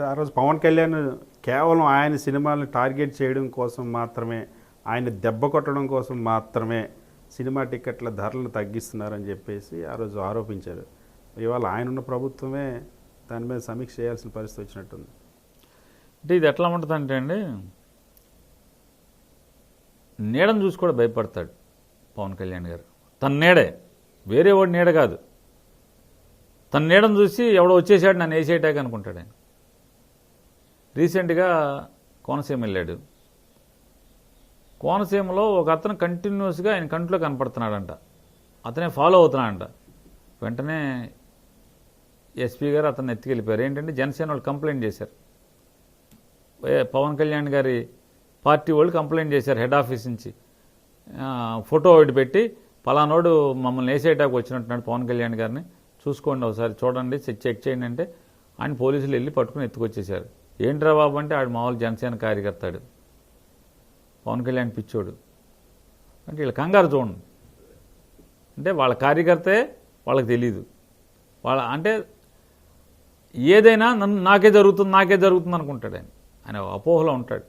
ఆ రోజు పవన్ కళ్యాణ్ కేవలం ఆయన సినిమాలను టార్గెట్ చేయడం కోసం మాత్రమే, ఆయన దెబ్బ కొట్టడం కోసం మాత్రమే సినిమా టికెట్ల ధరలను తగ్గిస్తున్నారని చెప్పేసి ఆ రోజు ఆరోపించారు. ఇవాళ ఆయన ఉన్న ప్రభుత్వమే దాని మీద సమీక్ష చేయాల్సిన పరిస్థితి వచ్చినట్టుంది. అంటే ఇది ఎట్లా ఉంటుందంటే అండి, నీడను చూసి కూడా భయపడతాడు పవన్ కళ్యాణ్ గారు. తన నీడే, వేరే వాడి నీడ కాదు. తన నీడను చూసి ఎవడో వచ్చేసాడు నన్ను వేసేటాక అనుకుంటాడు ఆయన. రీసెంట్గా కోనసీమ వెళ్ళాడు. కోనసీమలో ఒక అతను కంటిన్యూస్గా ఆయన కంట్లో కనపడుతున్నాడంట. అతనే ఫాలో అవుతున్నాడంట. వెంటనే ఎస్పీ గారు అతన్ని ఎత్తుకెళ్ళిపోయారు. ఏంటంటే జనసేన వాళ్ళు కంప్లైంట్ చేశారు. పవన్ కళ్యాణ్ గారి పార్టీ వాళ్ళు కంప్లైంట్ చేశారు హెడ్ ఆఫీస్ నుంచి. ఫోటో ఒకటి పెట్టి పలానోడు మమ్మల్ని వేసేటాకు వచ్చినట్టున్నాడు పవన్ కళ్యాణ్ గారిని, చూసుకోండి ఒకసారి చూడండి, చెక్ చేయండి అంటే ఆయన పోలీసులు వెళ్ళి పట్టుకుని ఎత్తుకొచ్చేశారు. ఏంట్రా బాబు అంటే ఆడు మామూలు జనసేన కార్యకర్తాడు, పవన్ కళ్యాణ్ పిచ్చోడు అంటే వీళ్ళ కంగారు చూడండి. అంటే వాళ్ళ కార్యకర్తే వాళ్ళకి తెలీదు. వాళ్ళ అంటే ఏదైనా నాకే జరుగుతుంది అనుకుంటాడు ఆయన. ఆయన అపోహలో ఉంటాడు.